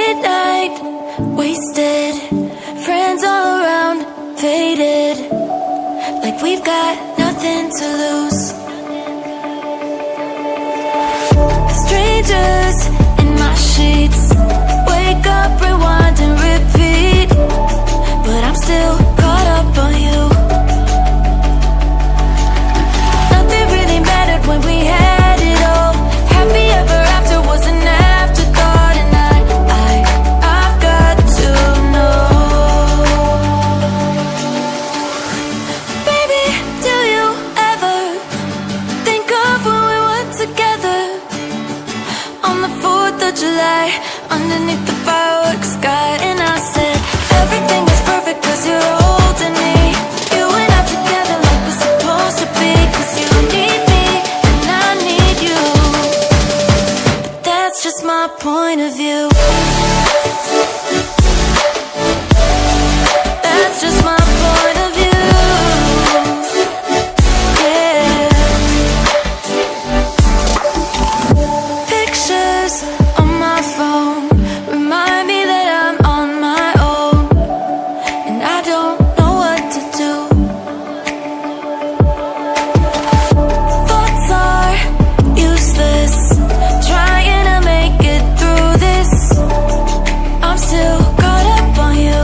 late night, wasted, friends all around, faded, like we've got nothing to lose. Strangers in my sheets, wake up, rewind and repeat, but I'm still caught up on you. Nothing really mattered when we had it all. Happy ever after was an afterthought, and I've got to know. Baby, do you ever think of when we were together on the 4th of July, underneath the fireworks sky? And I said, everything is perfect 'cause you're holding me. You and I together like we're supposed to be, 'cause you need me and I need you. But that's just my point of view. That's just my point of view. Yeah. Pictures on my phone remind me that I'm on my own, and I don't know what to do. Thoughts are useless, trying to make it through this. I'm still caught up on you.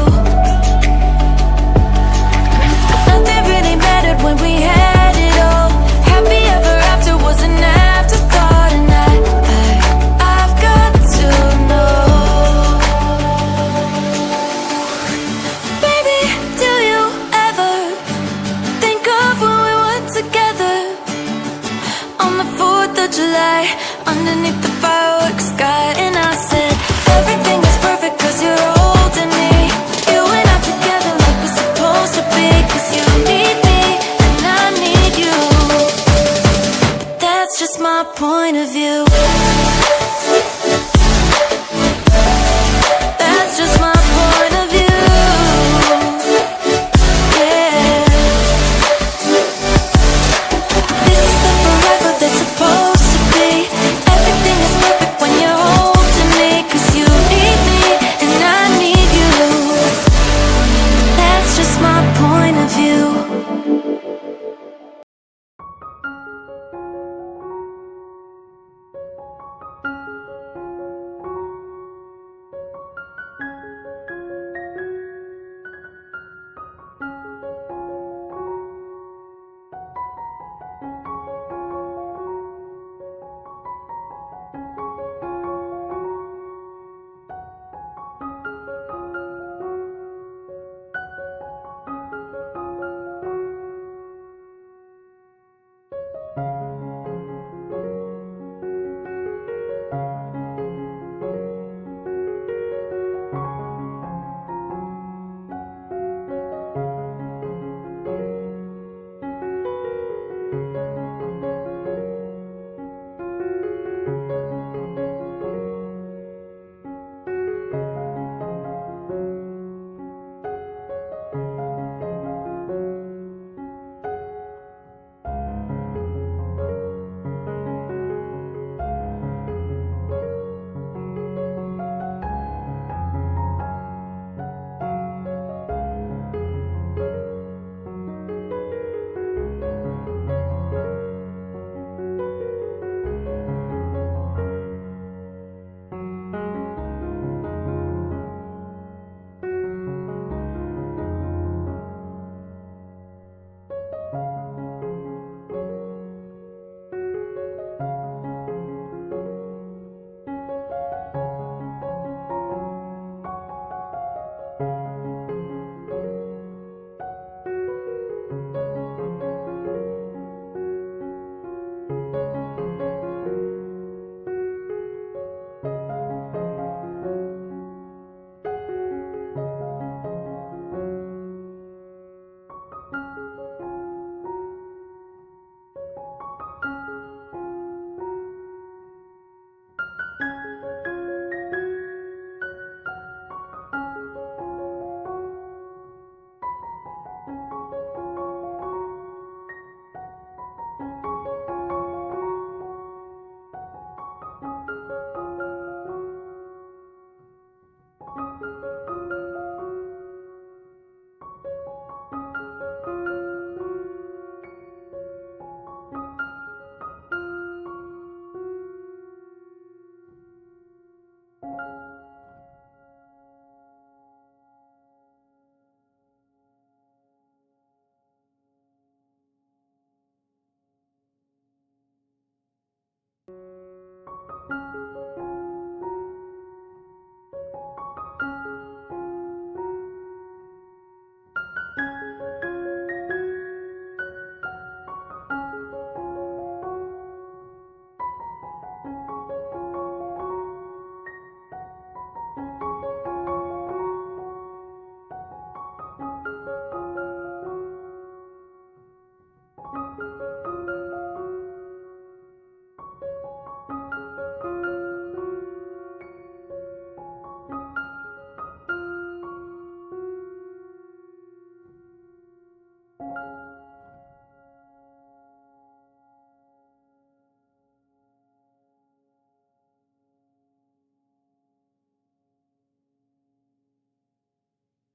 you.